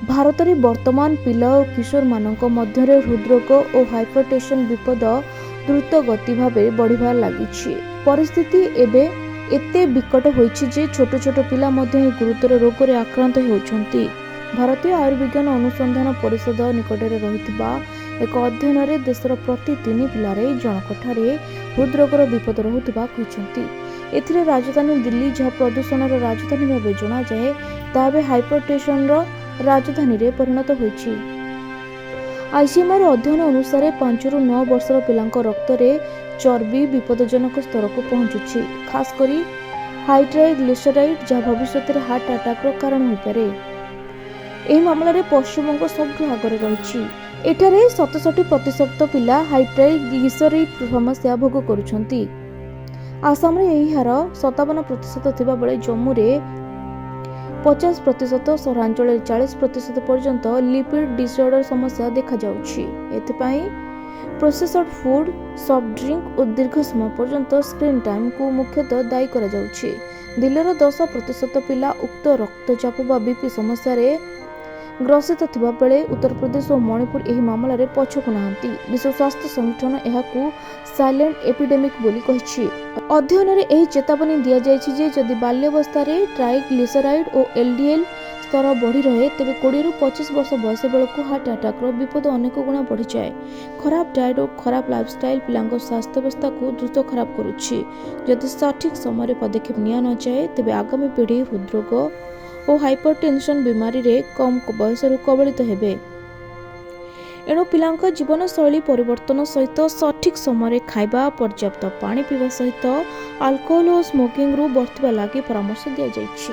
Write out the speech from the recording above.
भारत में वर्तमान पिला और किशोर मानक मध्य हृदरोग और हाइपरटेंशन विपद द्रुत गति भाव बढ़िबार लगी। परिस्थिति एबे एते विकट होइछि जे छोट छोट पिला मध्य गुरुतर रोग रे आक्रांत होउछन्ति। भारतीय आयुर्विज्ञान अनुसंधान परिषद निकटरे रहितबा एक अध्ययन रे देशर प्रति 3 पिलारे जनकठारे हृदरोगर विपद रहुतबा कहिसन्ति। एथिरे राजधानी दिल्ली जहाँ प्रदूषणर राजधानी भाव जना जाए ताबे हाइपरटेंशन राजधानी रे परिणत होइछि। आईसीएमआर अध्ययन अनुसार 5 ରୁ 9 वर्षर पिलांक रक्त रे चर्बी विपदजनक स्तर को पहुंचुछि, खास करी हाई ट्राइग्लिसराइड जहाँ भविष्य में हार्ट अटैक रो कारण होइपारे। एही मामला रे पश्चिमबंग सबठु आगरे रहिछि। एठारे 67% पिला हाई ट्राइग्लिसराइड समस्या भोग करुछन्ति। आसाम रे एही हार 57% थिबा बेले जम्मू रे 50%, सहरांचल 40% पर्यंत लिपिड डिसऑर्डर समस्या देखा जाउछि। एथिपाई प्रोसेस्ड फूड, सॉफ्ट ड्रिंक और दीर्घ समय पर्यंत स्क्रीन टाइम को मुख्यतः दायी करा जाउछि। दिल्लीर 10% पिला उक्त रक्तचाप व बीपी समस्या रे ग्रसित थिबा बेले उत्तर प्रदेश और मणिपुर एही मामला रे पछकु नाहंती। विश्व स्वास्थ्य संगठन एहाकू साइलेंट एपिडेमिक बोली कहिछि। अध्ययन रे एही चेतावनी दिया जायछि जे जदि बाल्यावस्था रे ट्राइग्लिसराइड और एलडीएल स्तर बढ़ी रहे तेबे 20 ରୁ 25 वर्ष बयस बेलकू हार्ट अटैक रो विपद अनेक गुणा बढ़ी जाए। खराब डाइट और खराब लाइफस्टाइल पिलांक स्वास्थ्य अवस्था को द्रुत खराब करुछि। जदि सठिक समय पदक्षेप निया न जाए तेबे आगामी पीढ़ी हृदरोग और हाइपरटेंशन बीमारी रे कम बयस कबलित हेबे। एणु पिलांक जीवन शैली परिवर्तन सहित सठिक समय खाइबा, पर्याप्त पानी पीवा सहित अल्कोहल और स्मोकिंग रु बर्तिबा लागि परामर्श दिया जाइछि।